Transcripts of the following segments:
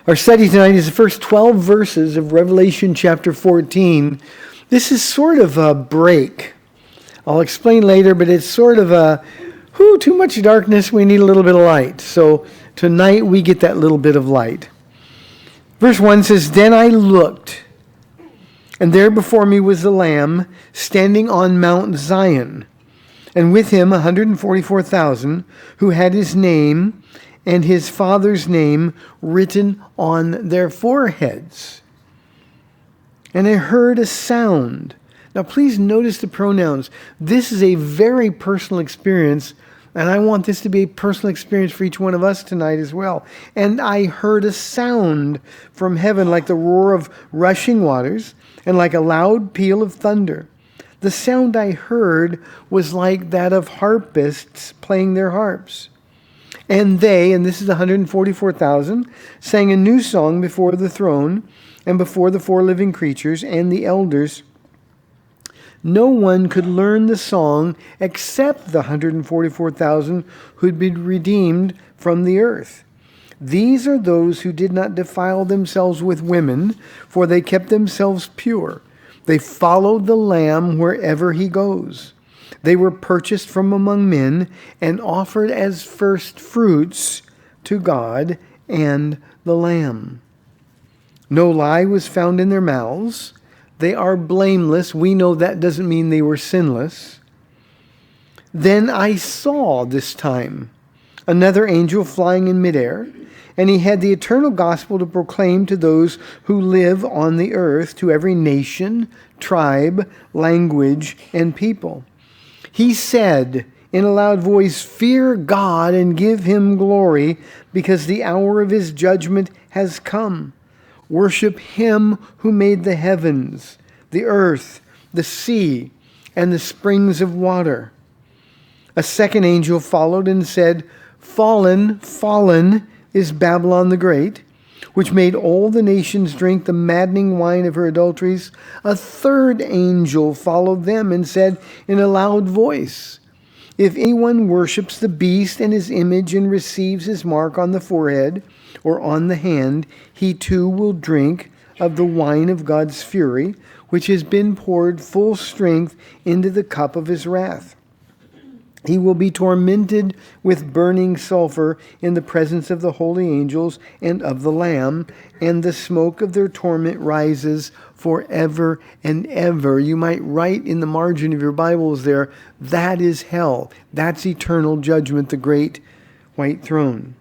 Our study tonight is the first 12 verses of Revelation chapter 14. This is sort of a break. I'll explain later, but it's sort of too much darkness, we need a little bit of light. So tonight we get that little bit of light. Verse 1 says, "Then I looked, and there before me was the Lamb standing on Mount Zion, and with him 144,000 who had his name and his Father's name written on their foreheads. And I heard a sound." Now please notice the pronouns. This is a very personal experience, and I want this to be a personal experience for each one of us tonight as well. "And I heard a sound from heaven like the roar of rushing waters and like a loud peal of thunder. The sound I heard was like that of harpists playing their harps. And they," and this is 144,000, "sang a new song before the throne and before the four living creatures and the elders. No one could learn the song except the 144,000 who'd been redeemed from the earth. These are those who did not defile themselves with women, for they kept themselves pure. They followed the Lamb wherever he goes. They were purchased from among men and offered as first fruits to God and the Lamb. No lie was found in their mouths. They are blameless." We know that doesn't mean they were sinless. "Then I saw this time another angel flying in midair, and he had the eternal gospel to proclaim to those who live on the earth, to every nation, tribe, language, and people. He said in a loud voice, 'Fear God and give him glory, because the hour of his judgment has come. Worship him who made the heavens, the earth, the sea, and the springs of water.' A second angel followed and said, 'Fallen, fallen is Babylon the Great, which made all the nations drink the maddening wine of her adulteries.' A third angel followed them and said in a loud voice, 'If anyone worships the beast and his image and receives his mark on the forehead or on the hand, he too will drink of the wine of God's fury, which has been poured full strength into the cup of his wrath. He will be tormented with burning sulfur in the presence of the holy angels and of the Lamb, and the smoke of their torment rises forever and ever.'" You might write in the margin of your Bibles there, that is hell. That's eternal judgment, the great white throne.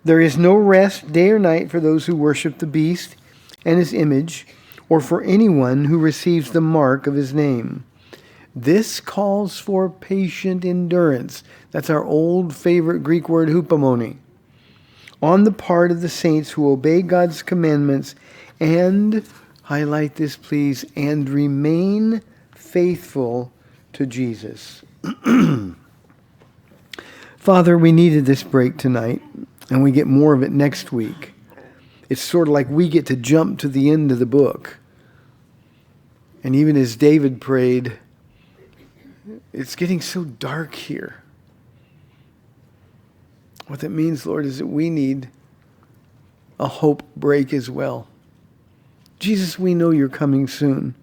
"There is no rest day or night for those who worship the beast and his image, or for anyone who receives the mark of his name. This calls for patient endurance." That's our old favorite Greek word, hupomone. "On the part of the saints who obey God's commandments and," highlight this please, "and remain faithful to Jesus." Father, we needed this break tonight, and we get more of it next week. It's sort of like we get to jump to the end of the book. And even as David prayed, it's getting so dark here. What that means, Lord, is that we need a hope break as well. Jesus, we know you're coming soon.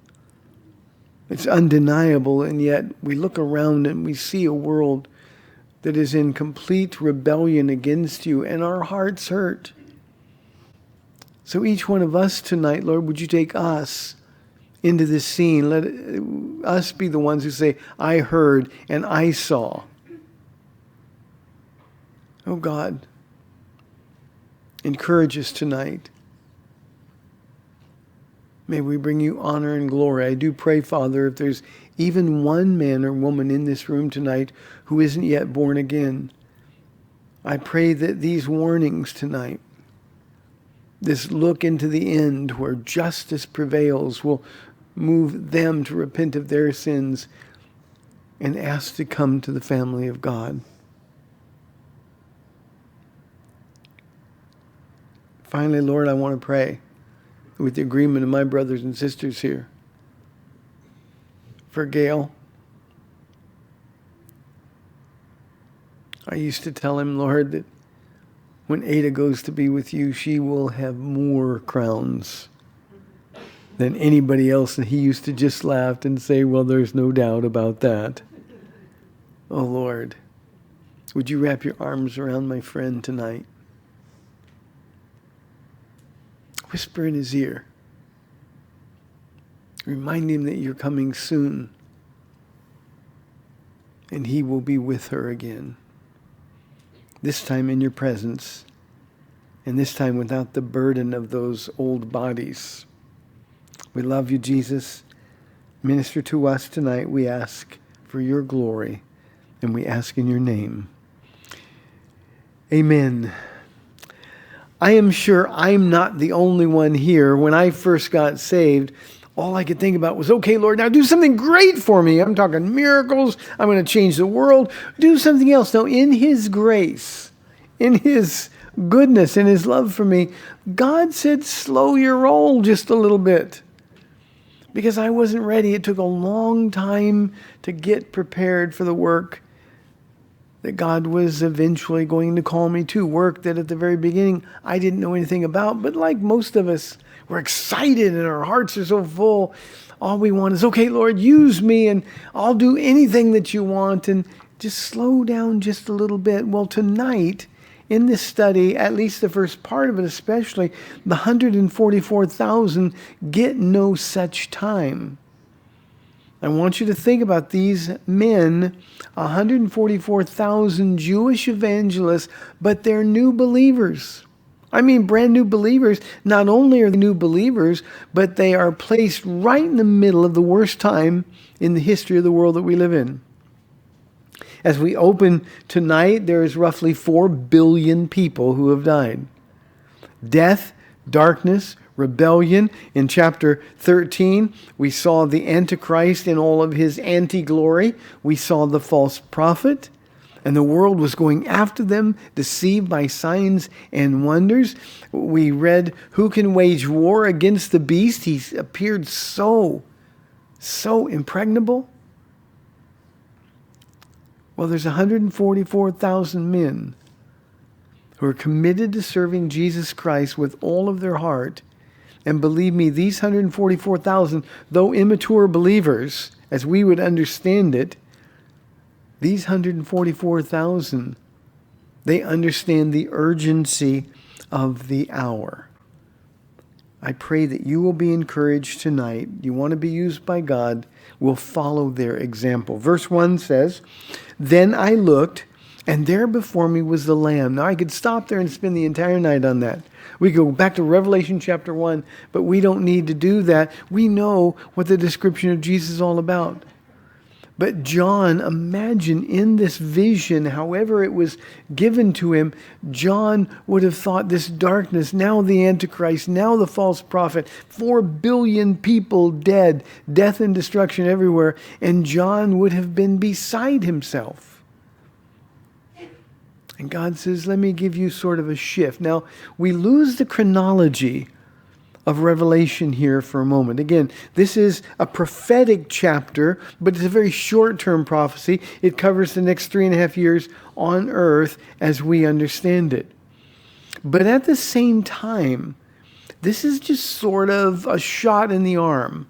It's undeniable, and yet we look around and we see a world that is in complete rebellion against you, and our hearts hurt. So each one of us tonight, Lord, would you take us into this scene? Let us be the ones who say, "I heard and I saw." Oh God, encourage us tonight. May we bring you honor and glory. I do pray, Father, if there's even one man or woman in this room tonight who isn't yet born again, I pray that these warnings tonight, this look into the end where justice prevails, will move them to repent of their sins and ask to come to the family of God. Finally, Lord, I want to pray with the agreement of my brothers and sisters here for Gail. I used to tell him, Lord, that when Ada goes to be with you, she will have more crowns than anybody else. And he used to just laugh and say, well, there's no doubt about that. Oh, Lord, would you wrap your arms around my friend tonight? Whisper in his ear. Remind him that you're coming soon. And he will be with her again. This time in your presence. And this time without the burden of those old bodies. We love you, Jesus. Minister to us tonight, we ask for your glory. And we ask in your name. Amen. I am sure I'm not the only one here. When I first got saved, all I could think about was, okay, Lord, now do something great for me. I'm talking miracles. I'm going to change the world. Do something else. No, in his grace, in his goodness, in his love for me, God said, slow your roll just a little bit. Because I wasn't ready. It took a long time to get prepared for the work that God was eventually going to call me to. Work that at the very beginning I didn't know anything about. But like most of us, we're excited and our hearts are so full. All we want is, okay, Lord, use me and I'll do anything that you want. And just slow down just a little bit. Well, tonight in this study, at least the first part of it especially, the 144,000 get no such time. I want you to think about these men, 144,000 Jewish evangelists, but they're new believers. I mean, brand new believers. Not only are they new believers, but they are placed right in the middle of the worst time in the history of the world that we live in. As we open tonight, there is roughly 4 billion people who have died. Death, darkness, rebellion. In chapter 13, we saw the Antichrist in all of his anti-glory. We saw the false prophet, and the world was going after them, deceived by signs and wonders. We read, who can wage war against the beast? He appeared so impregnable. Well, there's 144,000 men who are committed to serving Jesus Christ with all of their heart. And believe me, these 144,000, though immature believers, as we would understand it, these 144,000, they understand the urgency of the hour. I pray that you will be encouraged tonight. You want to be used by God, will follow their example. Verse 1 says, then I looked, and there before me was the Lamb. Now I could stop there and spend the entire night on that. We go back to Revelation chapter 1, but we don't need to do that. We know what the description of Jesus is all about. But John, imagine in this vision, however it was given to him, John would have thought this darkness, now the Antichrist, now the false prophet, 4 billion people dead, death and destruction everywhere, and John would have been beside himself. And God says, let me give you sort of a shift. Now, we lose the chronology of Revelation here for a moment. Again, this is a prophetic chapter, but it's a very short-term prophecy. It covers the next 3.5 years on earth as we understand it. But at the same time, this is just sort of a shot in the arm,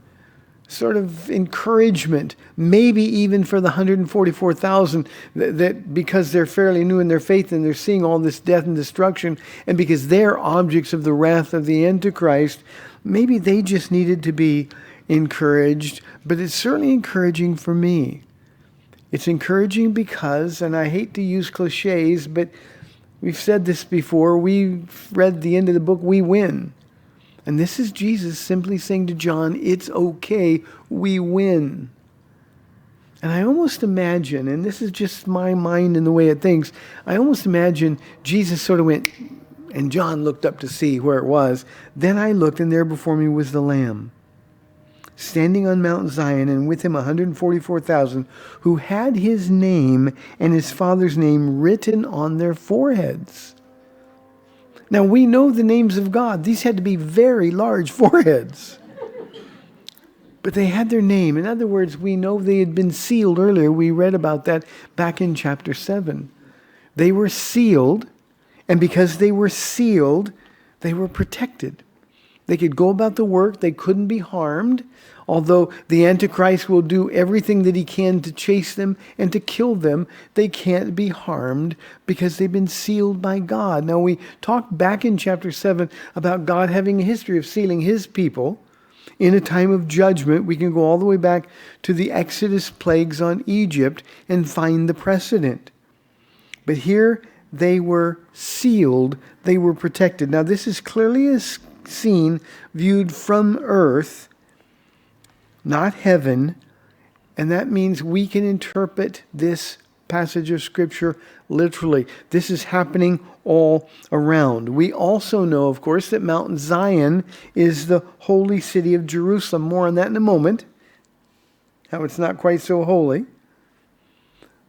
sort of encouragement, maybe even for the 144,000 that because they're fairly new in their faith and they're seeing all this death and destruction, and because they're objects of the wrath of the Antichrist, maybe they just needed to be encouraged. But it's certainly encouraging for me. It's encouraging because, and I hate to use cliches, but we've said this before, we've read the end of the book, we win. And this is Jesus simply saying to John, it's okay, we win. And I almost imagine, and this is just my mind and the way it thinks, I almost imagine Jesus sort of went, and John looked up to see where it was. Then I looked, and there before me was the Lamb, standing on Mount Zion, and with him 144,000, who had his name and his Father's name written on their foreheads. Now, we know the names of God. These had to be very large foreheads. But they had their name. In other words, we know they had been sealed earlier. We read about that back in chapter 7. They were sealed, And because they were sealed, they were protected. They could go about the work. They couldn't be harmed. Although the Antichrist will do everything that he can to chase them and to kill them, they can't be harmed because they've been sealed by God. Now, we talked back in chapter 7 about God having a history of sealing his people in a time of judgment. We can go all the way back to the Exodus plagues on Egypt and find the precedent. But here they were sealed. They were protected. Now, this is clearly a scene viewed from earth, not heaven, and that means we can interpret this passage of Scripture literally. This is happening all around. We also know, of course, that Mount Zion is the holy city of Jerusalem. More on that in a moment, how it's not quite so holy.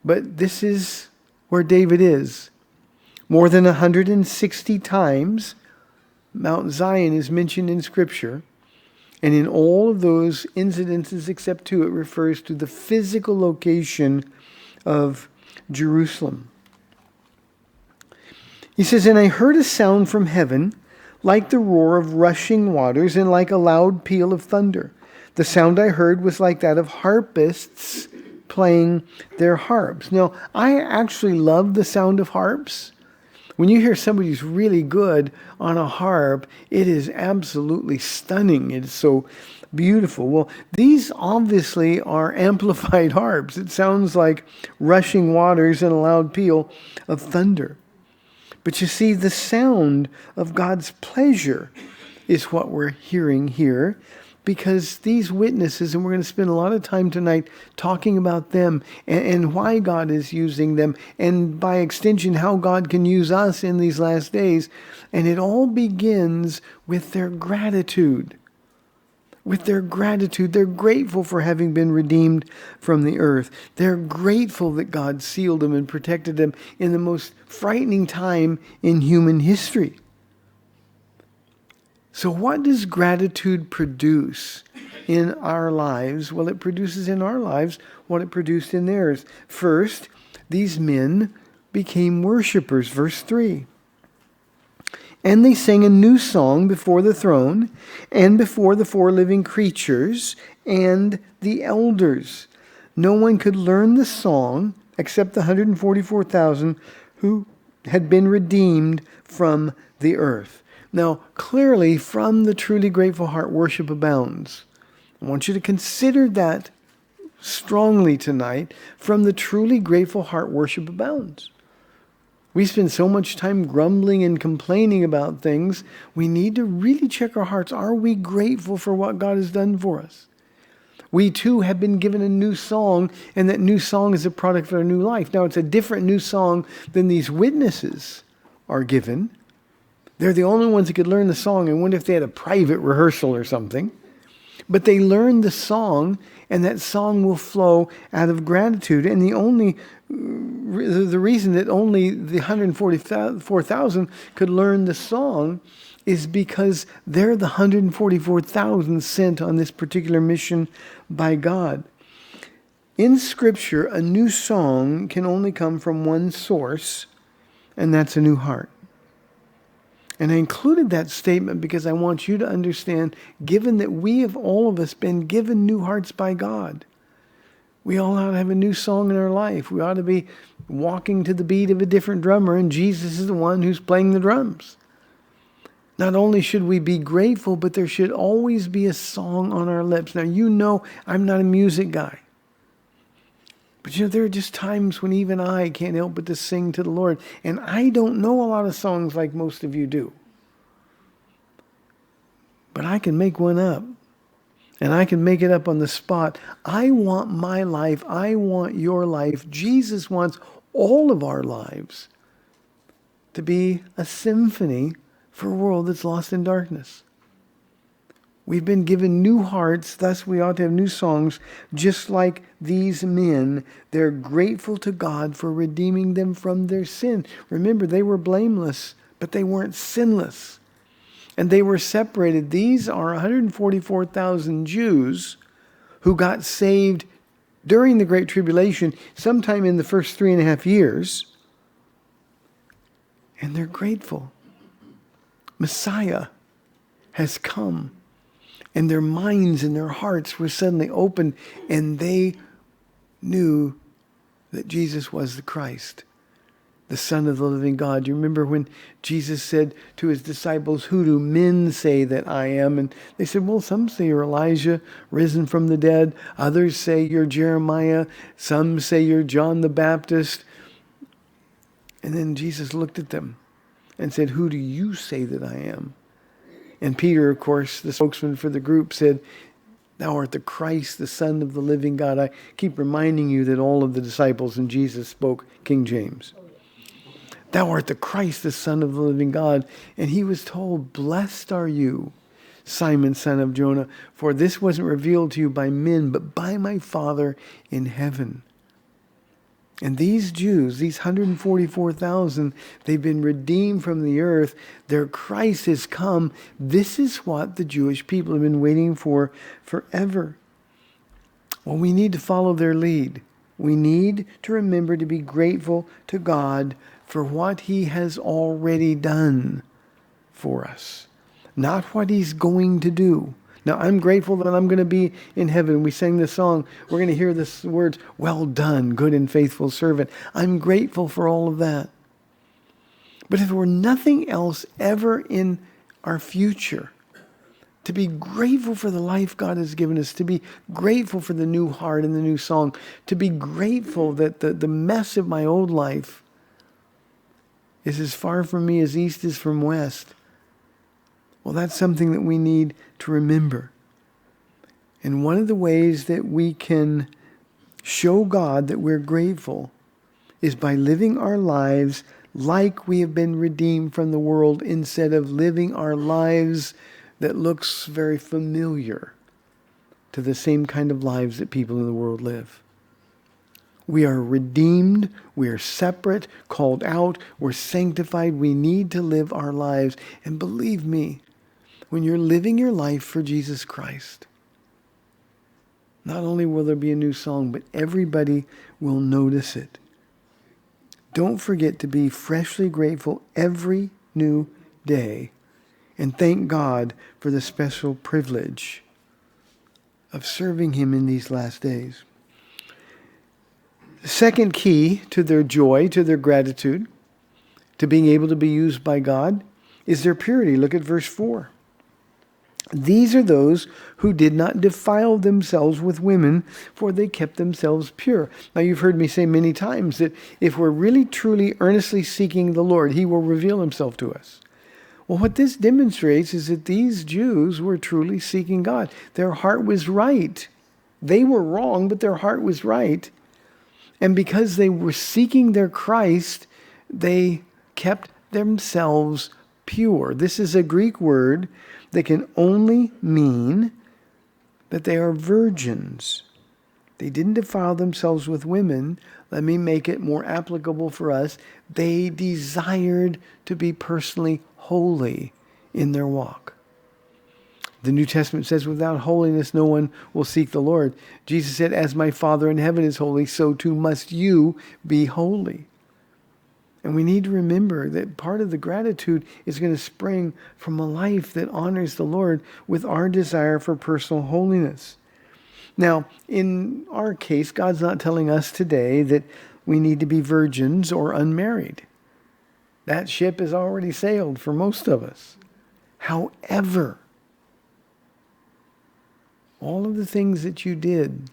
But this is where David is. More than 160 times, Mount Zion is mentioned in Scripture. And in all of those incidences except two, it refers to the physical location of Jerusalem. He says, "And I heard a sound from heaven like the roar of rushing waters and like a loud peal of thunder. The sound I heard was like that of harpists playing their harps." Now, I actually love the sound of harps. When you hear somebody who's really good on a harp, it is absolutely stunning. It's so beautiful. Well, these obviously are amplified harps. It sounds like rushing waters and a loud peal of thunder. But you see, the sound of God's pleasure is what we're hearing here, because these witnesses, and we're going to spend a lot of time tonight talking about them and why God is using them, and by extension, how God can use us in these last days. And it all begins with their gratitude. With their gratitude, they're grateful for having been redeemed from the earth. They're grateful that God sealed them and protected them in the most frightening time in human history. So what does gratitude produce in our lives? Well, it produces in our lives what it produced in theirs. First, these men became worshipers. Verse 3. "And they sang a new song before the throne and before the four living creatures and the elders." No one could learn the song except the 144,000 who had been redeemed from the earth. Now, clearly, from the truly grateful heart, worship abounds. I want you to consider that strongly tonight. From the truly grateful heart, worship abounds. We spend so much time grumbling and complaining about things. We need to really check our hearts. Are we grateful for what God has done for us? We too have been given a new song, and that new song is a product of our new life. Now, it's a different new song than these witnesses are given. They're the only ones that could learn the song. I wonder if they had a private rehearsal or something. But they learned the song, and that song will flow out of gratitude. And the reason that only the 144,000 could learn the song is because they're the 144,000 sent on this particular mission by God. In Scripture, a new song can only come from one source, and that's a new heart. And I included that statement because I want you to understand, given that we have all of us been given new hearts by God, we all ought to have a new song in our life. We ought to be walking to the beat of a different drummer, and Jesus is the one who's playing the drums. Not only should we be grateful, but there should always be a song on our lips. Now, you know I'm not a music guy. But there are just times when even I can't help but to sing to the Lord. And I don't know a lot of songs like most of you do. But I can make one up. And I can make it up on the spot. I want my life. I want your life. Jesus wants all of our lives to be a symphony for a world that's lost in darkness. We've been given new hearts, thus we ought to have new songs, just like these men. They're grateful to God for redeeming them from their sin. Remember, they were blameless, but they weren't sinless. And they were separated. These are 144,000 Jews who got saved during the Great Tribulation, sometime in the first 3.5 years. And they're grateful. Messiah has come. And their minds and their hearts were suddenly opened, and they knew that Jesus was the Christ, the Son of the living God. You remember when Jesus said to his disciples, "Who do men say that I am?" And they said, "Well, some say you're Elijah, risen from the dead. Others say you're Jeremiah. Some say you're John the Baptist." And then Jesus looked at them and said, "Who do you say that I am?" And Peter, of course, the spokesman for the group, said, "Thou art the Christ, the Son of the living God." I keep reminding you that all of the disciples and Jesus spoke King James. "Thou art the Christ, the Son of the living God." And he was told, "Blessed are you, Simon, son of Jonah, for this wasn't revealed to you by men, but by my Father in heaven." And these Jews, these 144,000, they've been redeemed from the earth. Their Christ has come. This is what the Jewish people have been waiting for forever. Well, we need to follow their lead. We need to remember to be grateful to God for what he has already done for us, not what he's going to do. Now, I'm grateful that I'm going to be in heaven. We sang this song. We're going to hear the words, "Well done, good and faithful servant." I'm grateful for all of that. But if there were nothing else ever in our future, to be grateful for the life God has given us, to be grateful for the new heart and the new song, to be grateful that the mess of my old life is as far from me as east is from west. Well, that's something that we need to remember. And one of the ways that we can show God that we're grateful is by living our lives like we have been redeemed from the world, instead of living our lives that looks very familiar to the same kind of lives that people in the world live. We are redeemed, we are separate, called out, we're sanctified. We need to live our lives. And believe me, when you're living your life for Jesus Christ, not only will there be a new song, but everybody will notice it. Don't forget to be freshly grateful every new day, and thank God for the special privilege of serving him in these last days. The second key to their joy, to their gratitude, to being able to be used by God, is their purity. Look at verse 4. "These are those who did not defile themselves with women, for they kept themselves pure." Now, you've heard me say many times that if we're really, truly, earnestly seeking the Lord, he will reveal himself to us. Well, what this demonstrates is that these Jews were truly seeking God. Their heart was right. They were wrong, but their heart was right. And because they were seeking their Christ, they kept themselves pure. This is a Greek word that can only mean that they are virgins. They didn't defile themselves with women. Let me make it more applicable for us. They desired to be personally holy in their walk. The New Testament says, "Without holiness, no one will seek the Lord." Jesus said, "As my Father in heaven is holy, so too must you be holy." And we need to remember that part of the gratitude is going to spring from a life that honors the Lord with our desire for personal holiness. Now, in our case, God's not telling us today that we need to be virgins or unmarried. That ship has already sailed for most of us. However, all of the things that you did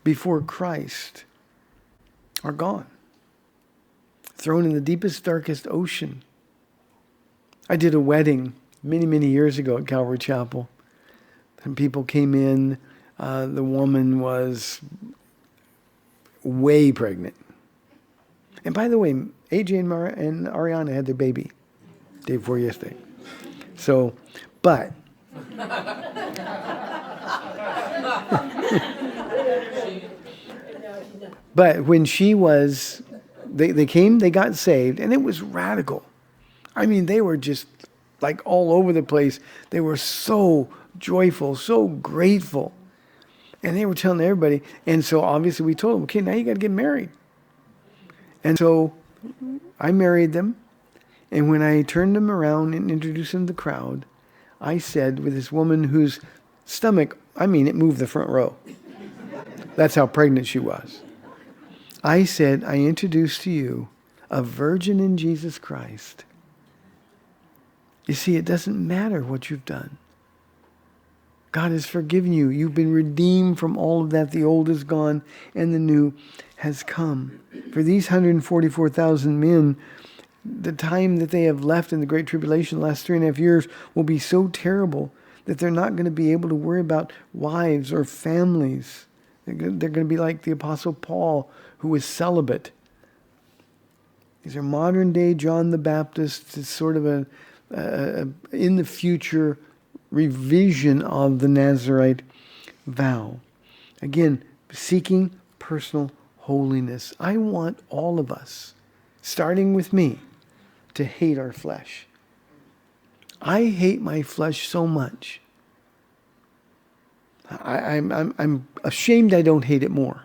before Christ are gone. Thrown in the deepest, darkest ocean. I did a wedding many, many years ago at Calvary Chapel. And people came in. The woman was way pregnant. And by the way, AJ and Ariana had their baby day before yesterday. So, but... But when she was... They came, they got saved, and it was radical. I mean, they were just like all over the place. They were so joyful, so grateful. And they were telling everybody. And so obviously we told them, okay, now you got to get married. And so I married them. And when I turned him around and introduced him to the crowd, I said, with this woman whose stomach, it moved the front row. That's how pregnant she was. I said, I introduce to you a virgin in Jesus Christ. You see, it doesn't matter what you've done. God has forgiven you. You've been redeemed from all of that. The old is gone and the new has come. For these 144,000 men, the time that they have left in the Great Tribulation, the last 3.5 years, will be so terrible that they're not going to be able to worry about wives or families. They're going to be like the Apostle Paul, who was celibate. These are modern day John the Baptist. It's sort of a in the future revision of the Nazirite vow. Again, seeking personal holiness. I want all of us, starting with me, to hate our flesh. I hate my flesh so much. I'm ashamed I don't hate it more.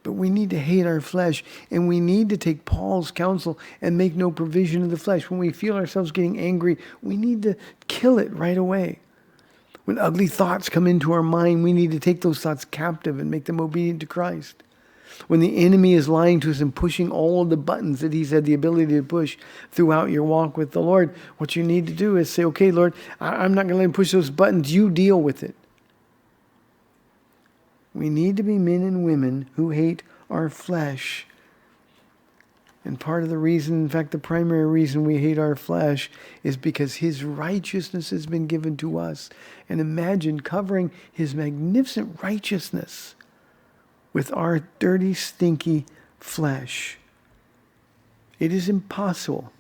But we need to hate our flesh, and we need to take Paul's counsel and make no provision of the flesh. When we feel ourselves getting angry, we need to kill it right away. When ugly thoughts come into our mind, we need to take those thoughts captive and make them obedient to Christ. When the enemy is lying to us and pushing all of the buttons that he's had the ability to push throughout your walk with the Lord, what you need to do is say, okay, Lord, I'm not going to let him push those buttons. You deal with it. We need to be men and women who hate our flesh. And part of the reason, in fact, the primary reason we hate our flesh is because his righteousness has been given to us. And imagine covering his magnificent righteousness with our dirty, stinky flesh. It is impossible.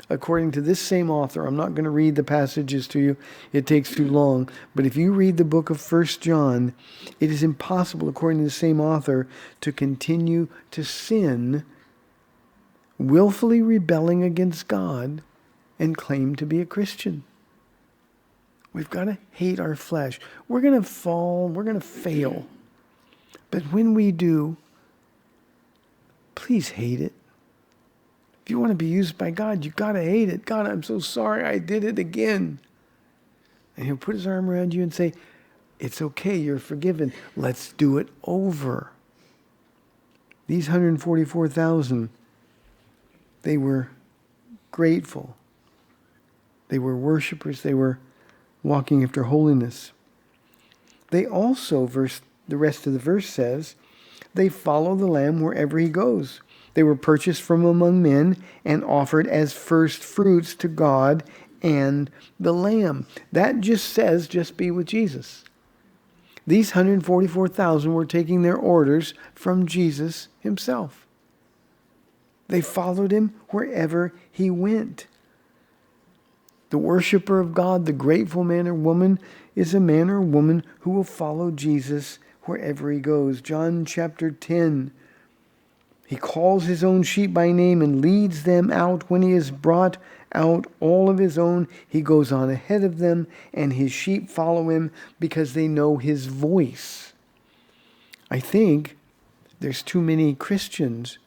According to this same author, I'm not going to read the passages to you. It takes too long. But if you read the book of 1 John, it is impossible, according to the same author, to continue to sin, willfully rebelling against God, and claim to be a Christian. We've got to hate our flesh. We're going to fall. We're going to fail. But when we do, please hate it. If you want to be used by God, you've got to hate it. God, I'm so sorry I did it again. And he'll put his arm around you and say, it's okay, you're forgiven. Let's do it over. These 144,000, they were grateful. They were worshipers. They were walking after holiness. They also, the rest of the verse says, they follow the Lamb wherever he goes. They were purchased from among men and offered as first fruits to God and the Lamb. That just says, just be with Jesus. These 144,000 were taking their orders from Jesus himself. They followed him wherever he went. The worshiper of God, the grateful man or woman, is a man or woman who will follow Jesus wherever he goes. John chapter 10. He calls his own sheep by name and leads them out. When he has brought out all of his own, he goes on ahead of them, and his sheep follow him because they know his voice. I think there's too many Christians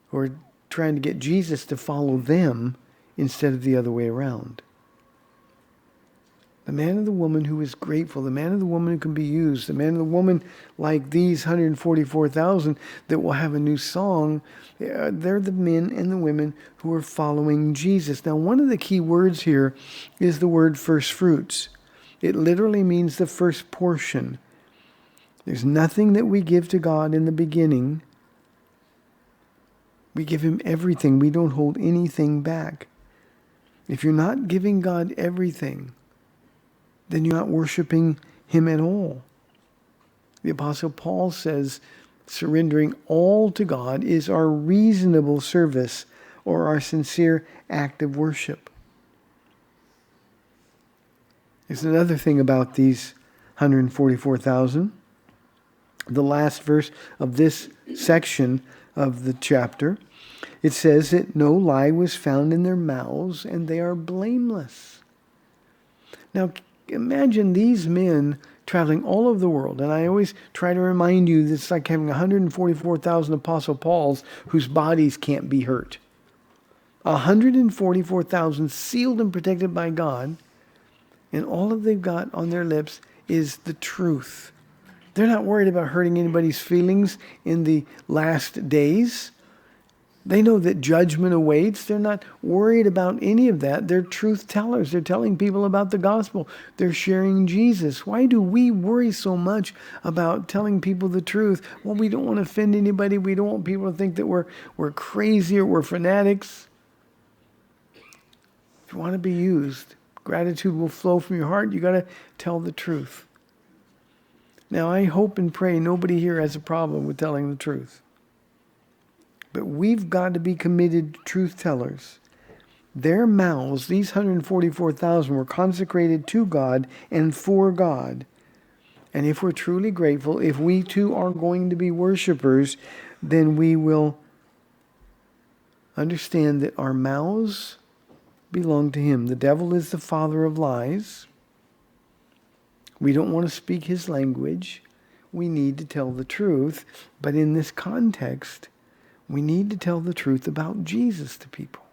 who are trying to get Jesus to follow them instead of the other way around. The man or the woman who is grateful, the man or the woman who can be used, the man or the woman like these 144,000 that will have a new song, they're the men and the women who are following Jesus. Now, one of the key words here is the word first fruits. It literally means the first portion. There's nothing that we give to God in the beginning. We give him everything. We don't hold anything back. If you're not giving God everything, then you're not worshiping him at all. The Apostle Paul says, surrendering all to God is our reasonable service or our sincere act of worship. There's another thing about these 144,000. The last verse of this section of the chapter, it says that no lie was found in their mouths and they are blameless. Now, imagine these men traveling all over the world. And I always try to remind you that it's like having 144,000 Apostle Pauls whose bodies can't be hurt. 144,000 sealed and protected by God, and all that they've got on their lips is the truth. They're not worried about hurting anybody's feelings in the last days. They know that judgment awaits. They're not worried about any of that. They're truth tellers. They're telling people about the gospel. They're sharing Jesus. Why do we worry so much about telling people the truth? Well, we don't want to offend anybody. We don't want people to think that we're crazy or we're fanatics. If you want to be used, gratitude will flow from your heart. You got to tell the truth. Now, I hope and pray nobody here has a problem with telling the truth. But we've got to be committed truth tellers. Their mouths, these 144,000, were consecrated to God and for God. And if we're truly grateful, if we too are going to be worshipers, then we will understand that our mouths belong to Him. The devil is the father of lies. We don't want to speak his language. We need to tell the truth. But in this context, we need to tell the truth about Jesus to people.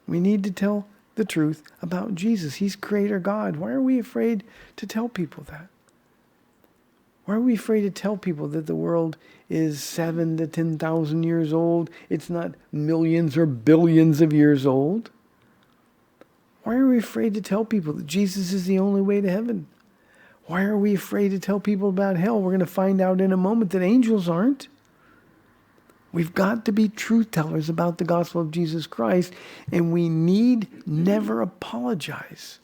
We need to tell the truth about Jesus. He's Creator God. Why are we afraid to tell people that? Why are we afraid to tell people that the world is 7,000 to 10,000 years old? It's not millions or billions of years old. Why are we afraid to tell people that Jesus is the only way to heaven? Why are we afraid to tell people about hell? We're going to find out in a moment that angels aren't. We've got to be truth tellers about the gospel of Jesus Christ, and we need never apologize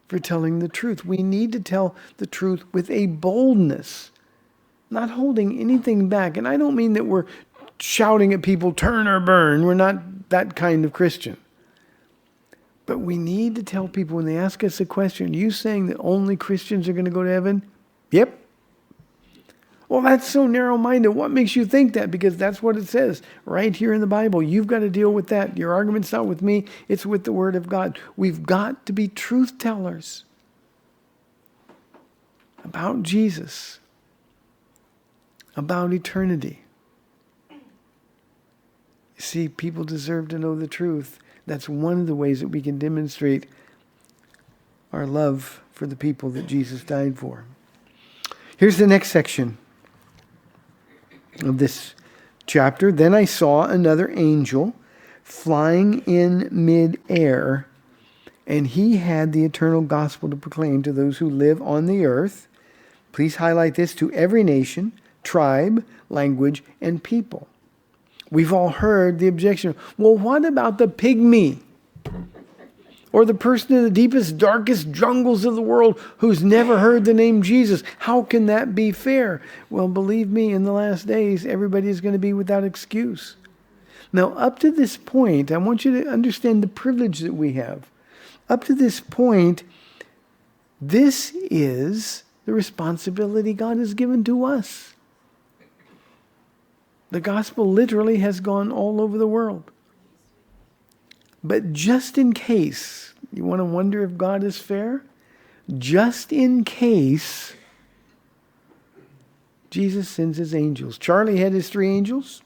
for telling the truth. We need to tell the truth with a boldness, not holding anything back. And I don't mean that we're shouting at people, turn or burn. We're not that kind of Christian. But we need to tell people when they ask us a question, are you saying that only Christians are going to go to heaven? Yep. Well, that's so narrow-minded. What makes you think that? Because that's what it says right here in the Bible. You've got to deal with that. Your argument's not with me. It's with the Word of God. We've got to be truth tellers about Jesus, about eternity. You see, people deserve to know the truth. That's one of the ways that we can demonstrate our love for the people that Jesus died for. Here's the next section of this chapter. Then I saw another angel flying in mid-air, and he had the eternal gospel to proclaim to those who live on the earth. Please highlight this: to every nation, tribe, language, and people. We've all heard the objection, well, what about the pygmy? Or the person in the deepest, darkest jungles of the world who's never heard the name Jesus? How can that be fair? Well, believe me, in the last days, everybody is going to be without excuse. Now, up to this point, I want you to understand the privilege that we have. Up to this point, this is the responsibility God has given to us. The gospel literally has gone all over the world. But just in case, you want to wonder if God is fair? Just in case, Jesus sends his angels. Charlie had his 3 angels.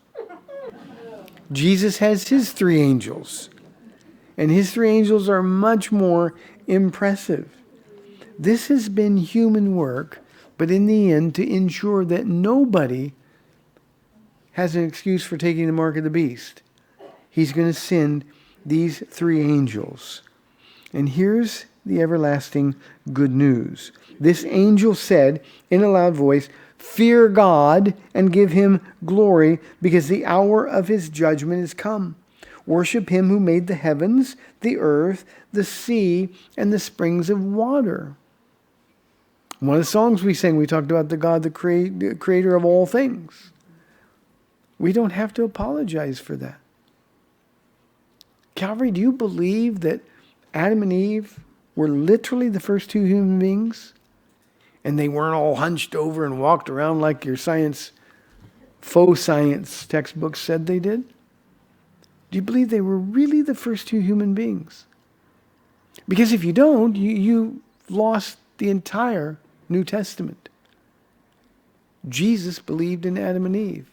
Jesus has his 3 angels. And his 3 angels are much more impressive. This has been human work, but in the end, to ensure that nobody has an excuse for taking the mark of the beast, he's going to send these 3 angels. And here's the everlasting good news. This angel said in a loud voice, fear God and give him glory, because the hour of his judgment is come. Worship him who made the heavens, the earth, the sea, and the springs of water. One of the songs we sang, we talked about the God, the creator of all things. We don't have to apologize for that. Calvary, do you believe that Adam and Eve were literally the first 2 human beings? And they weren't all hunched over and walked around like your faux science textbooks said they did? Do you believe they were really the first 2 human beings? Because if you don't, you lost the entire New Testament. Jesus believed in Adam and Eve.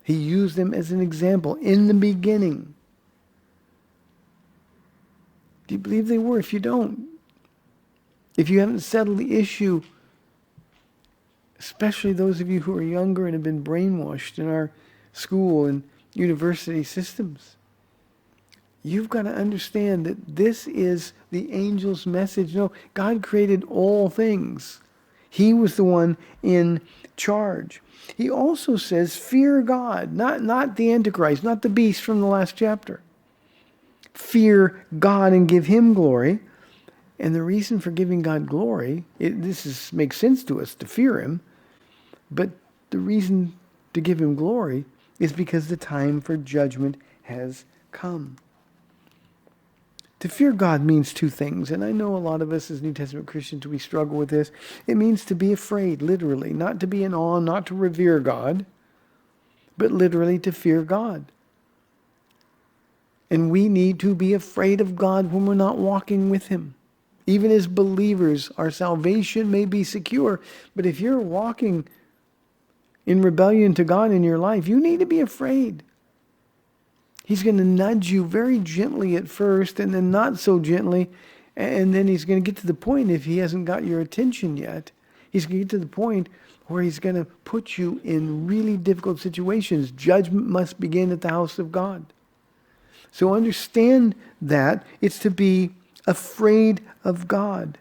He used them as an example in the beginning. Do you believe they were? If you don't, if you haven't settled the issue, especially those of you who are younger and have been brainwashed in our school and university systems, you've got to understand that this is the angel's message. No, God created all things. He was the one in charge. He also says, fear God, not the Antichrist, not the beast from the last chapter. Fear God and give him glory. And the reason for giving God glory, makes sense to us to fear him, but the reason to give him glory is because the time for judgment has come. To fear God means two things, and I know a lot of us as New Testament Christians, we struggle with this. It means to be afraid, literally, not to be in awe, not to revere God, but literally to fear God. And we need to be afraid of God when we're not walking with him. Even as believers, our salvation may be secure, but if you're walking in rebellion to God in your life, you need to be afraid. He's going to nudge you very gently at first, and then not so gently, and then he's going to get to the point, if he hasn't got your attention yet, he's going to get to the point where he's going to put you in really difficult situations. Judgment must begin at the house of God. So understand that it's to be afraid of God.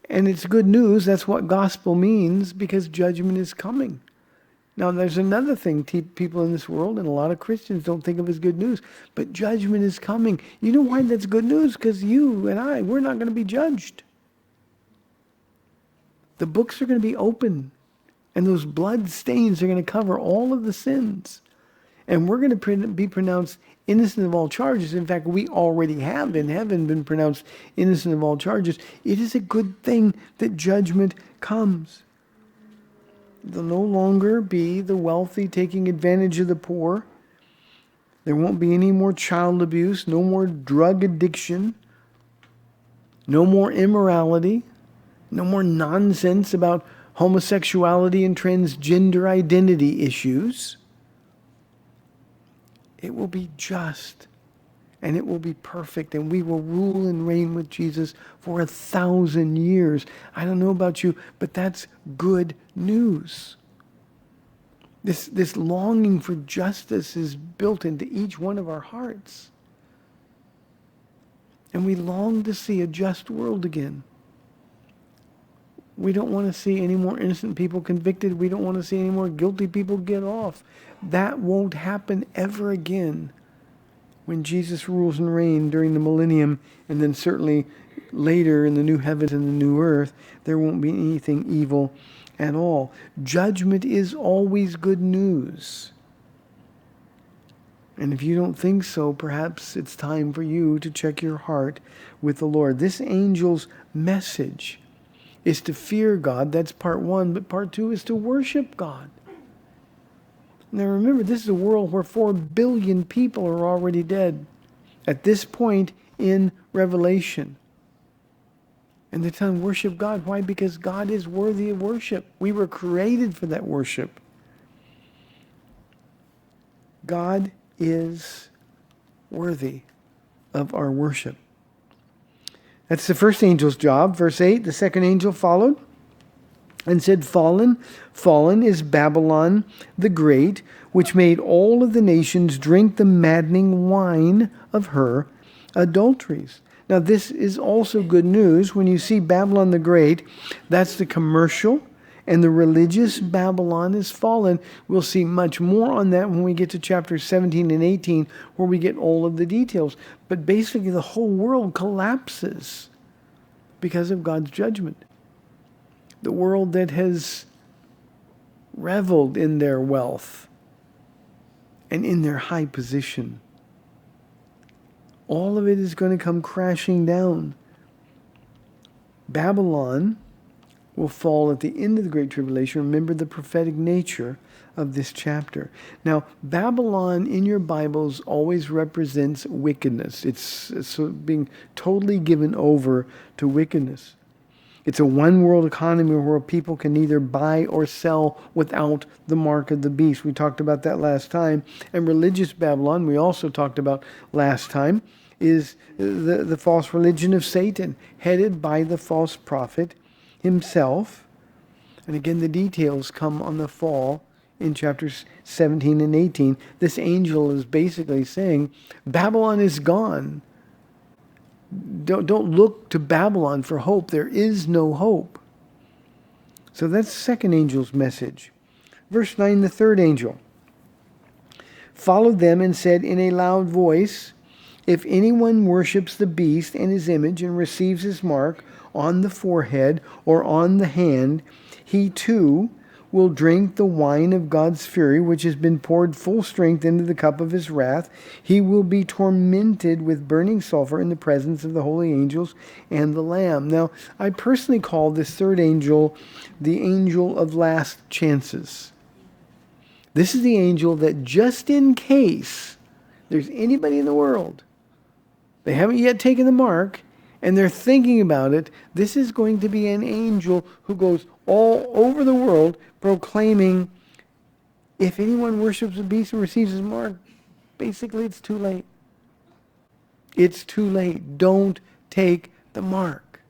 And it's good news. That's what gospel means, because judgment is coming. Now, there's another thing people in this world and a lot of Christians don't think of as good news, but judgment is coming. You know why that's good news? Because you and I, we're not going to be judged. The books are going to be open, and those blood stains are going to cover all of the sins. And we're going to be pronounced innocent of all charges. In fact, we already have in heaven been pronounced innocent of all charges. It is a good thing that judgment comes. There'll no longer be the wealthy taking advantage of the poor. There won't be any more child abuse, no more drug addiction, no more immorality, no more nonsense about homosexuality and transgender identity issues. It will be just, and it will be perfect, and we will rule and reign with Jesus for 1,000 years. I don't know about you, but that's good news. This longing for justice is built into each one of our hearts. And we long to see a just world again. We don't want to see any more innocent people convicted. We don't want to see any more guilty people get off. That won't happen ever again when Jesus rules and reigns during the millennium, and then certainly later in the new heavens and the new earth. There won't be anything evil at all. Judgment is always good news. And if you don't think so, perhaps it's time for you to check your heart with the Lord. This angel's message is to fear God. That's part one. But part two is to worship God. Now remember, this is a world where 4 billion people are already dead at this point in Revelation. And they're telling worship God. Why? Because God is worthy of worship. We were created for that worship. God is worthy of our worship. That's the first angel's job. Verse 8, the second angel followed and said, fallen is Babylon the Great, which made all of the nations drink the maddening wine of her adulteries. Now this is also good news. When you see Babylon the Great, that's the commercial and the religious Babylon is fallen. We'll see much more on that when we get to chapters 17 and 18, where we get all of the details. But basically the whole world collapses because of God's judgment. The world that has reveled in their wealth and in their high position, all of it is going to come crashing down. Babylon will fall at the end of the Great Tribulation. Remember the prophetic nature of this chapter. Now, Babylon in your Bibles always represents wickedness. It's being totally given over to wickedness. It's a one-world economy where people can neither buy or sell without the mark of the beast. We talked about that last time. And religious Babylon, we also talked about last time. is the false religion of Satan, headed by the false prophet himself. And again, the details come on the fall in chapters 17 and 18. This angel is basically saying, Babylon is gone. Don't look to Babylon for hope. There is no hope. So that's the second angel's message. Verse 9, the third angel followed them and said in a loud voice, if anyone worships the beast and his image and receives his mark on the forehead or on the hand, he too will drink the wine of God's fury, which has been poured full strength into the cup of his wrath. He will be tormented with burning sulfur in the presence of the holy angels and the Lamb. Now, I personally call this third angel the angel of last chances. This is the angel that just in case there's anybody in the world, they haven't yet taken the mark, and they're thinking about it, this is going to be an angel who goes all over the world proclaiming, if anyone worships the beast and receives his mark, basically it's too late. It's too late. Don't take the mark.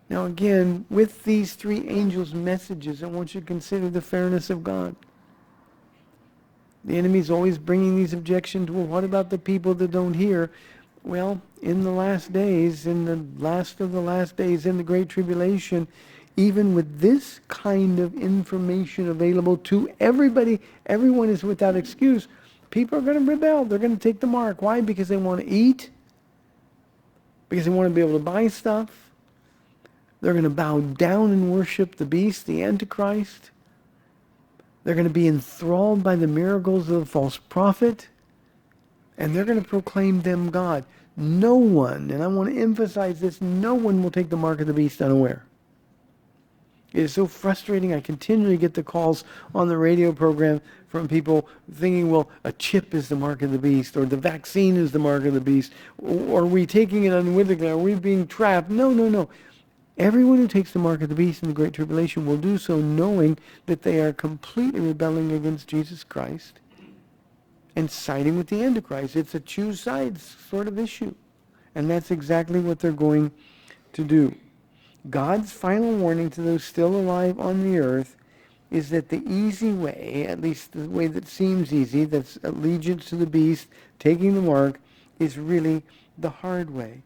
Now again, with these three angels' messages, I want you to consider the fairness of God. The enemy's always bringing these objections. Well, what about the people that don't hear? Well, in the last days, in the last of the last days, in the Great Tribulation, even with this kind of information available to everybody, everyone is without excuse. People are going to rebel. They're going to take the mark. Why? Because they want to eat. Because they want to be able to buy stuff. They're going to bow down and worship the beast, the Antichrist. They're going to be enthralled by the miracles of the false prophet. And they're going to proclaim them God. No one, and I want to emphasize this, no one will take the mark of the beast unaware. It is so frustrating. I continually get the calls on the radio program from people thinking, well, a chip is the mark of the beast, or the vaccine is the mark of the beast, or are we taking it unwittingly? Are we being trapped? No. Everyone who takes the mark of the beast in the Great Tribulation will do so knowing that they are completely rebelling against Jesus Christ and siding with the Antichrist. It's a choose sides sort of issue. And that's exactly what they're going to do. God's final warning to those still alive on the earth is that the easy way, at least the way that seems easy, that's allegiance to the beast, taking the mark, is really the hard way.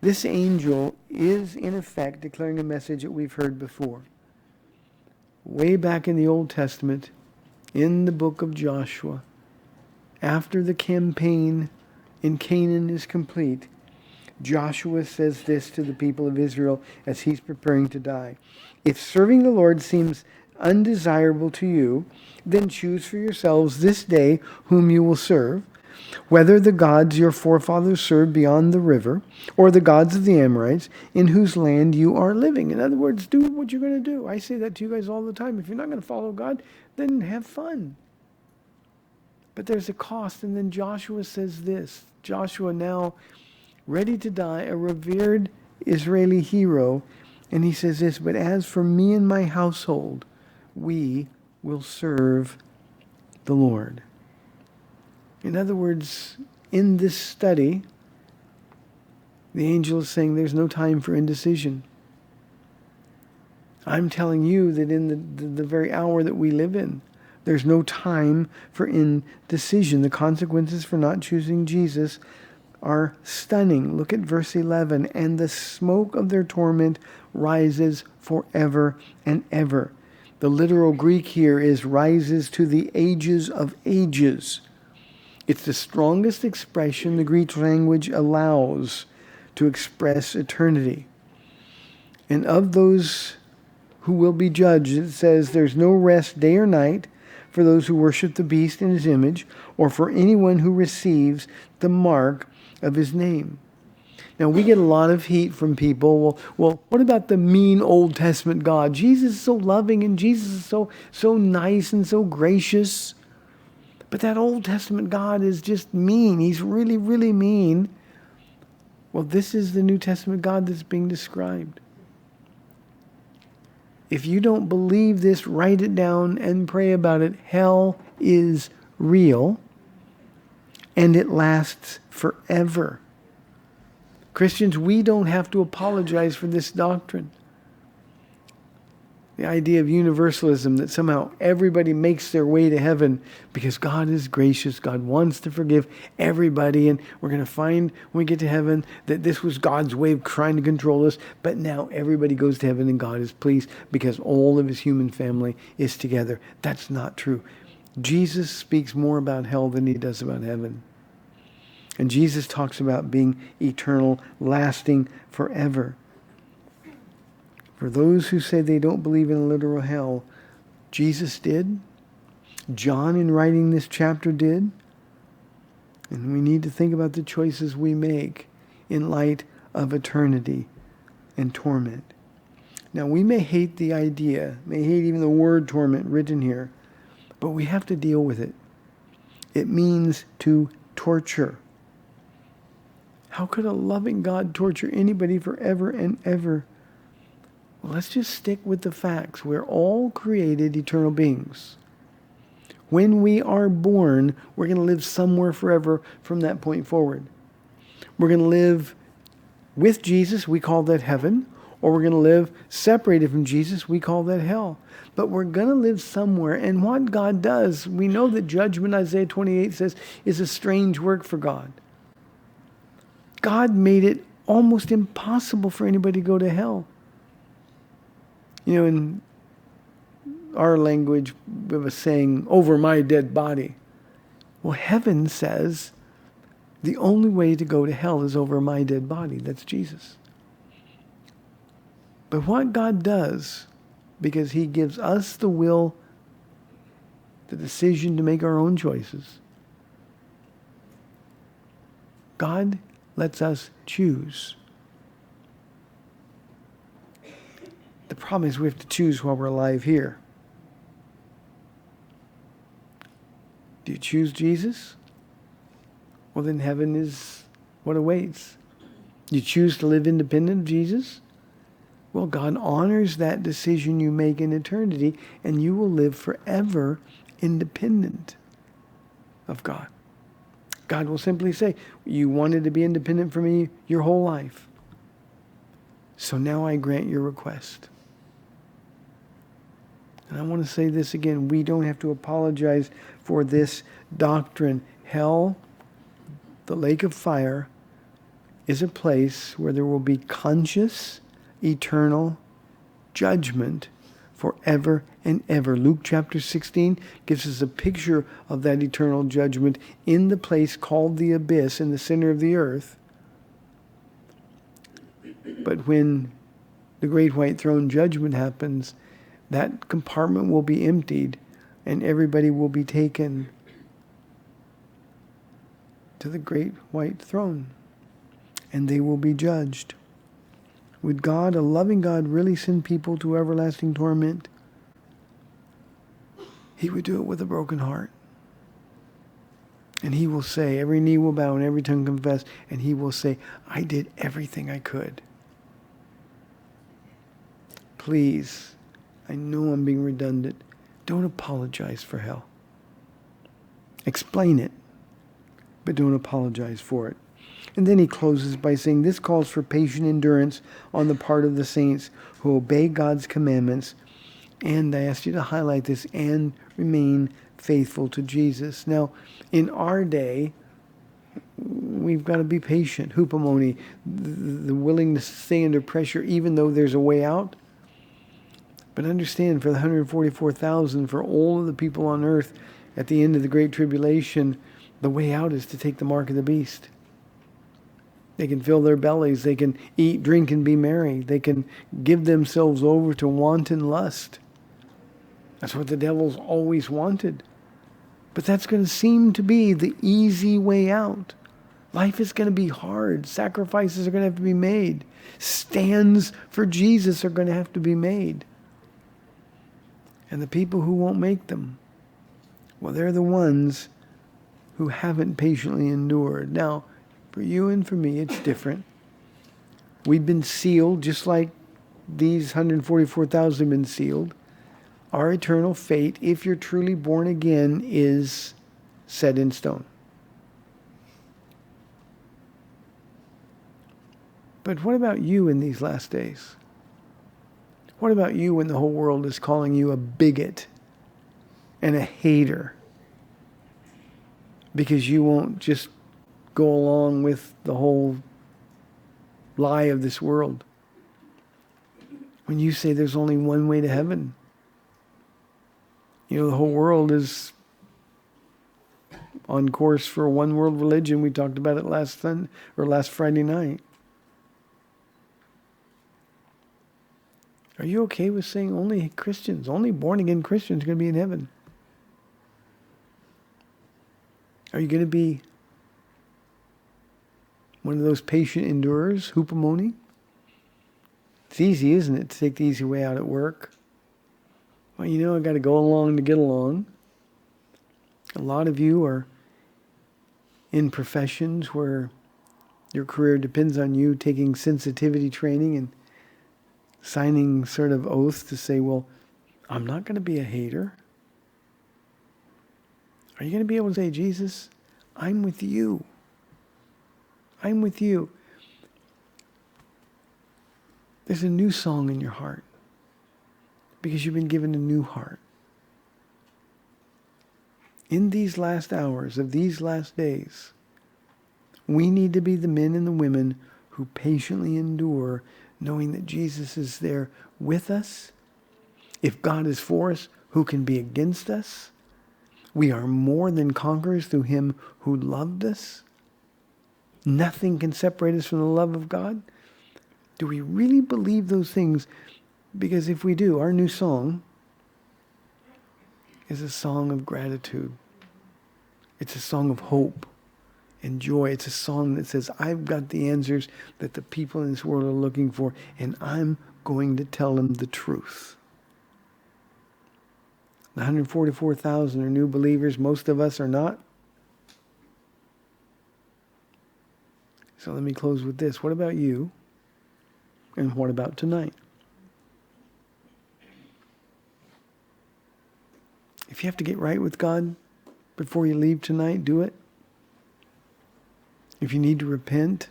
This angel is, in effect, declaring a message that we've heard before. Way back in the Old Testament, in the book of Joshua, after the campaign in Canaan is complete, Joshua says this to the people of Israel as he's preparing to die. If serving the Lord seems undesirable to you, then choose for yourselves this day whom you will serve, whether the gods your forefathers served beyond the river, or the gods of the Amorites, in whose land you are living. In other words, do what you're going to do. I say that to you guys all the time. If you're not going to follow God, then have fun. But there's a cost. And then Joshua says this. Joshua, now ready to die, a revered Israeli hero. And he says this, but as for me and my household, we will serve the Lord. In other words, in this study, the angel is saying there's no time for indecision. I'm telling you that in the very hour that we live in, there's no time for indecision. The consequences for not choosing Jesus are stunning. Look at verse 11. And the smoke of their torment rises forever and ever. The literal Greek here is rises to the ages of ages. It's the strongest expression the Greek language allows to express eternity. And of those who will be judged, it says there's no rest day or night for those who worship the beast in his image, or for anyone who receives the mark of his name. Now, we get a lot of heat from people. Well, what about the mean Old Testament God? Jesus is so loving, and Jesus is so nice and so gracious. But that Old Testament God is just mean. He's really, really mean. Well, this is the New Testament God that's being described. If you don't believe this, write it down and pray about it. Hell is real. and it lasts forever. Christians, we don't have to apologize for this doctrine. The idea of universalism, that somehow everybody makes their way to heaven because God is gracious. God wants to forgive everybody. And we're going to find when we get to heaven that this was God's way of trying to control us. But now everybody goes to heaven and God is pleased because all of his human family is together. That's not true. Jesus speaks more about hell than he does about heaven. And Jesus talks about being eternal, lasting forever. For those who say they don't believe in a literal hell, Jesus did. John, in writing this chapter, did. And we need to think about the choices we make in light of eternity and torment. Now, we may hate the idea, may hate even the word torment written here, but we have to deal with it. It means to torture. How could a loving God torture anybody forever and ever? Well, let's just stick with the facts. We're all created eternal beings. When we are born, we're going to live somewhere forever from that point forward. We're going to live with Jesus, we call that heaven, or we're going to live separated from Jesus, we call that hell. But we're going to live somewhere, and what God does, we know that judgment, Isaiah 28 says, is a strange work for God. God made it almost impossible for anybody to go to hell. You know, in our language, we have a saying, over my dead body. Well, heaven says the only way to go to hell is over my dead body. That's Jesus. But what God does, because he gives us the will, the decision to make our own choices, God lets us choose. The problem is we have to choose while we're alive here. Do you choose Jesus? Well, then heaven is what awaits. Do you choose to live independent of Jesus? Well, God honors that decision you make in eternity, and you will live forever independent of God. God will simply say, you wanted to be independent from me your whole life. So now I grant your request. And I want to say this again. We don't have to apologize for this doctrine. Hell, the lake of fire, is a place where there will be conscious, eternal judgment forever and ever. Luke chapter 16 gives us a picture of that eternal judgment in the place called the abyss in the center of the earth. But when the great white throne judgment happens, that compartment will be emptied and everybody will be taken to the great white throne and they will be judged. Would God, a loving God, really send people to everlasting torment? He would do it with a broken heart. And he will say, every knee will bow and every tongue confess, and he will say, I did everything I could. Please, I know I'm being redundant. Don't apologize for hell. Explain it, but don't apologize for it. And then he closes by saying, this calls for patient endurance on the part of the saints who obey God's commandments. And I asked you to highlight this, and remain faithful to Jesus. Now, in our day, we've got to be patient. Hupomone, the willingness to stay under pressure even though there's a way out. But understand, for the 144,000, for all of the people on earth at the end of the Great Tribulation, the way out is to take the mark of the beast. They can fill their bellies. They can eat, drink, and be merry. They can give themselves over to wanton lust. That's what the devil's always wanted. But that's going to seem to be the easy way out. Life is going to be hard. Sacrifices are going to have to be made. Stands for Jesus are going to have to be made. And the people who won't make them, well, they're the ones who haven't patiently endured. Now, for you and for me, it's different. We've been sealed just like these 144,000 have been sealed. Our eternal fate, if you're truly born again, is set in stone. But what about you in these last days? What about you when the whole world is calling you a bigot and a hater because you won't just go along with the whole lie of this world? When you say there's only one way to heaven, the whole world is on course for a one world religion. We talked about it last Friday night. Are you okay with saying only Christians, only born again Christians are going to be in heaven? Are you going to be one of those patient endurers, hoopamoni? It's easy, isn't it, to take the easy way out at work? Well, I got to go along to get along. A lot of you are in professions where your career depends on you taking sensitivity training and signing sort of oaths to say, well, I'm not going to be a hater. Are you going to be able to say, Jesus, I'm with you. I'm with you. There's a new song in your heart because you've been given a new heart. In these last hours of these last days, we need to be the men and the women who patiently endure, knowing that Jesus is there with us. If God is for us, who can be against us? We are more than conquerors through him who loved us. Nothing can separate us from the love of God. Do we really believe those things? Because if we do, our new song is a song of gratitude. It's a song of hope and joy. It's a song that says, I've got the answers that the people in this world are looking for, and I'm going to tell them the truth. The 144,000 are new believers. Most of us are not. So let me close with this. What about you? And what about tonight? If you have to get right with God before you leave tonight, do it. If you need to repent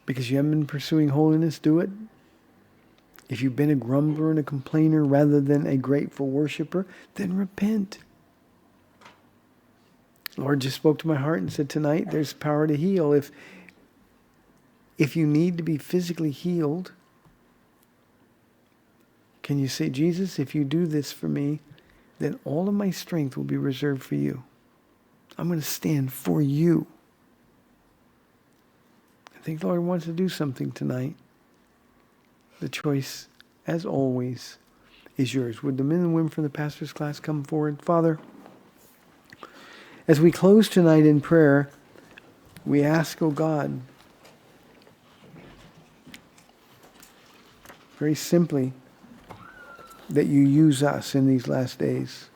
because you haven't been pursuing holiness, do it. If you've been a grumbler and a complainer rather than a grateful worshiper, then repent. The Lord just spoke to my heart and said, tonight there's power to heal. If you need to be physically healed, can you say, Jesus, if you do this for me, then all of my strength will be reserved for you. I'm going to stand for you. I think the Lord wants to do something tonight. The choice, as always, is yours. Would the men and women from the pastor's class come forward? Father, as we close tonight in prayer, we ask, oh God, very simply, that you use us in these last days.